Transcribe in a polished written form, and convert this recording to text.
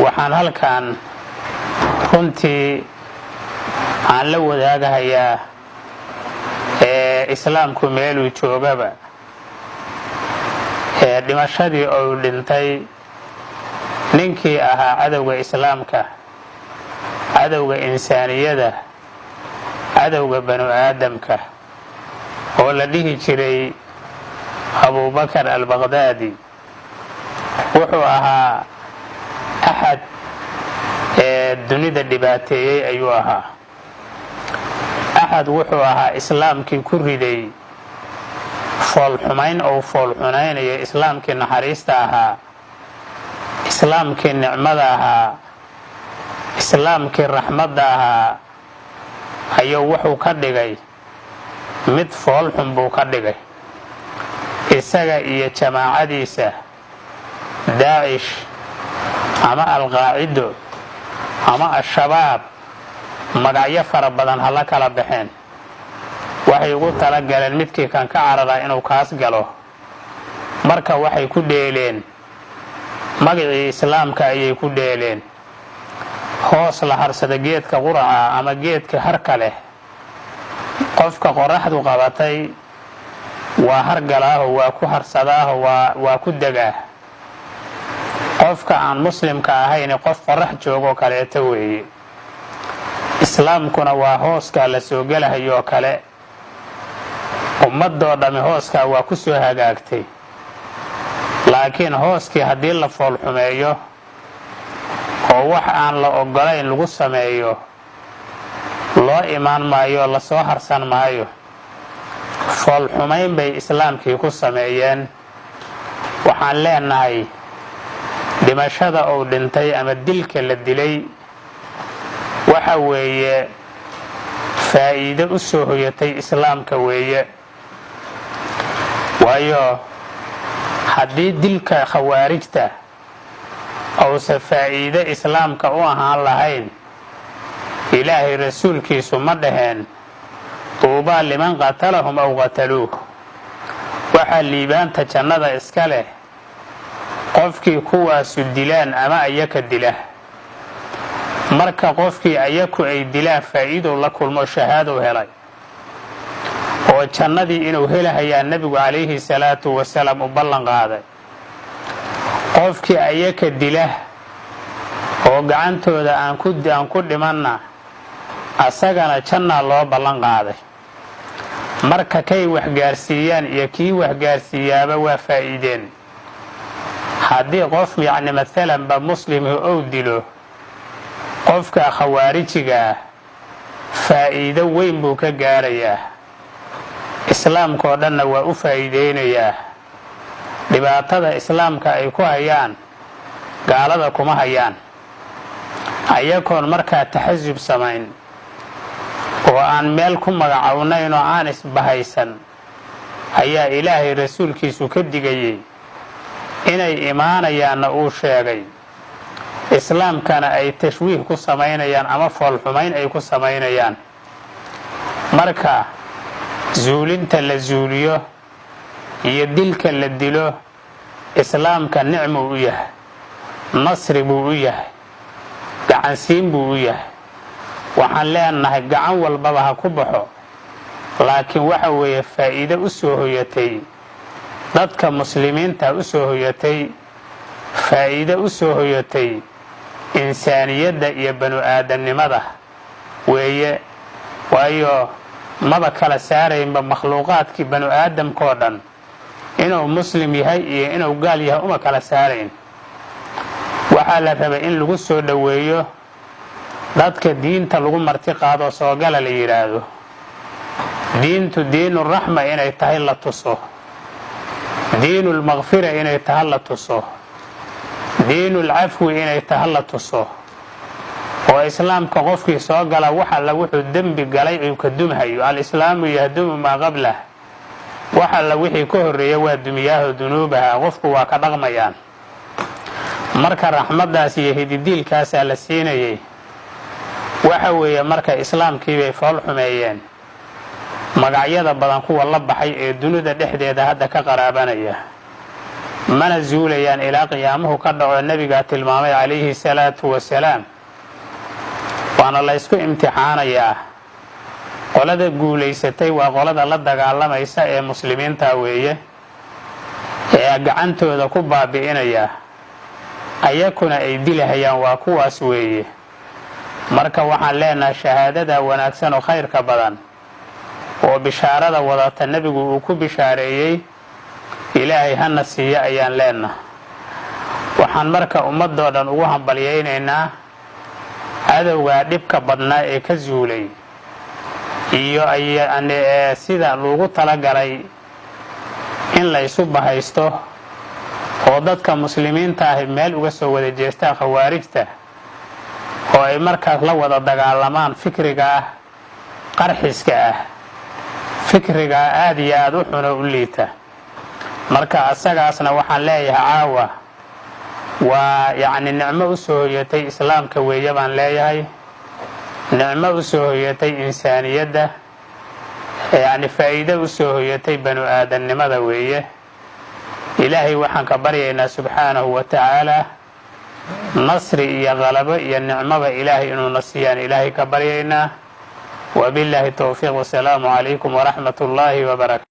waxaan halkan runtii aan la wadaagahayaa islaamku meeluu joogaba dhimashadii oo dhintay ninkii ahaa cadowga islaamka, cadowga insaaniyada, cadowga banu aadamka oo la dhihi jiray abubakar al-Baghdadi. wuxuu ahaa axad dunida dhibaateeyey ayuu ahaa. axad wuxuu ahaa islaamkii ku riday foolxumayn oo foolxunaynayo islaamkii naxariista ahaa, islaamkii nicmada ahaa, islaamkii raxmadda ahaa ayuu wuxuu ka dhigay mid foolxun buu ka dhigay. isaga iyo jamaacadiisa daacish ama alqaacido ama al-shabaab magacyo fara badan hala kala baxeen, waxay ugu talagaleen midkii kan ka cararaa inuu kaas galo. marka waxay ku dheeleen magacii islaamka ayay ku dheeleen. hoos la harsada geedka quraca ama geedka harka leh, qofka qoraxdu qabatay waa hargalaaho, waa ku harsadaaho, waa ku degaa. qofka aan muslimka ahayn qof qorax joogoo kaleeta weeye. islaamkuna waa hooskaa la soo gelahayoo kale. ummadoo dhammi hooskaa waa ku soo hagaagtay, laakiin hooskii haddii la foolxumeeyo oo wax aan la ogolayn lagu sameeyo loo imaan maayo, la soo harsan maayo. foolxumayn bay islaamkii ku sameeyeen. waxaan leenahay dhimashada uu dhintay ama dilka la dilay waxa weeye faa'iido u soo hoyatay islaamka weeye. waayo haddii dilka khawaarijta uusan faa'iido islaamka u ahaan lahayn, ilaahay rasuulkiisu ma dhaheen tuubaa liman qatalahum aw qataluuh. waxaa liibaanta jannada iska leh qofkii kuwaasu dilaan ama ayaka dila. marka qofkii ayaku ay dilaan faa'iidow la kulmo shahaadow helay oo jannadii inuu helahayaa nebigu calayhi salaatu wasalaam u ballan qaaday. qofkii ayaka dila oo gacantooda aan ku dhimanna asagana jannaa loo ballan qaaday. marka kay waxgaarsiiyaan iyo kii waxgaarsiiyaaba waa faa'iideen. haddii qof maalanba muslimhi ou dilo qofka khawaarijiga ah, faa'iido weyn buu ka gaarayaa. islaamkaoo dhanna waa u faa'iideynayaa. dhibaatada islaamka ay ku hayaan gaalada kuma hayaan. ayagoon markaa taxasub samayn oo aan meel ku magacownayn oo aan isbahaysan ayaa ilaahay rasuulkiisu ka digayey inay imaanayaanna uu sheegay. islaamkana ay tashwiih ku samaynayaan ama foolxumayn ay ku samaynayaan. marka zuulinta la zuuliyo iyo dilka la dilo islaamka nicmuu u yahay, nasri buu u yahay, gacansiin buu u yahay. waxaan leenahay gacan walbaba ha ku baxo, laakiin waxa weeye faa'iido u soo hoyatay dadka muslimiinta, u soo hoyatay faa'iido u soo hoyatay insaaniyadda iyo banu aadamnimada weeye. waayo maba kala saaraynba makhluuqaadkii banu aadamkoo dhan inuu muslim yahay iyo inuu gaal yahay uma kala saarayn. waxaa la rabay in lagu soo dhoweeyo dadka diinta lagu marti qaado soogala la yidhaahdo. diintu diinuraxma inay tahay la tuso, diinulmaqfira inay tahay la tuso, diinulcafwi inay tahay la tuso. oo islaamka qofkii soo gala wax alla wuxuu dembi galay uu ka dumhayo. al-islaamu yahdumu maa qablah. wax alla wixii ka horreeya waa dumiyaaho dunuubaha, qofku waa ka dhaqmayaan. marka raxmaddaas iyo hididiilkaasaa la siinayay. waxa weeye marka islaamkii bay fool xumeeyeen. magacyada badan kuwa la baxay ee dunida dhexdeeda hadda ka qaraabanaya mana zuulayaan ilaa qiyaamuhu ka dhaco nebigaa tilmaamay calayhi salaatu wasalaam. waana la ysku imtixaanayaa. qolada guulaysatay waa qolada la dagaalamaysa ee muslimiinta weeye, ee gacantooda ku baabi'inaya, ayakuna ay dilahayaan waa kuwaas weeye. marka waxaan leenahay shahaadada wanaagsan oo khayrka badan oo bishaarada wadata nebigu uu ku bishaareeyey, ilaahay hana siiya ayaan leenahay. waxaan marka ummadoo dhan ugu hambalyaynaynaa cadowgaa dhibka badnaa ee ka zuulay iyo sida loogu talagalay in la isu bahaysto oo dadka muslimiinta ahi meel uga soo wada jeestaan khawaarijta, oo ay markaas la wada dagaalamaan fikriga ah qarxiska ah, fikriga aad iyo aad u xuna u liita. marka asagaasna waxaan leeyahay caawa waa nicmo u soo hoyatay islaamka weeye baan leeyahay, nicmo u soo hoyatay insaaniyadda, faa'iido u soo hoyatay banu aadamnimada weeye. ilaahay waxaan ka baryaynaa subxaanahu wa tacaala nasri iyo qalabo iyo nicmoba ilaahay inuuna siiyaan ilaahay ka baryaynaa. wabilaahi towfiiq. wasalaamu calaykum waraxmat ullaahi wabarakaatu.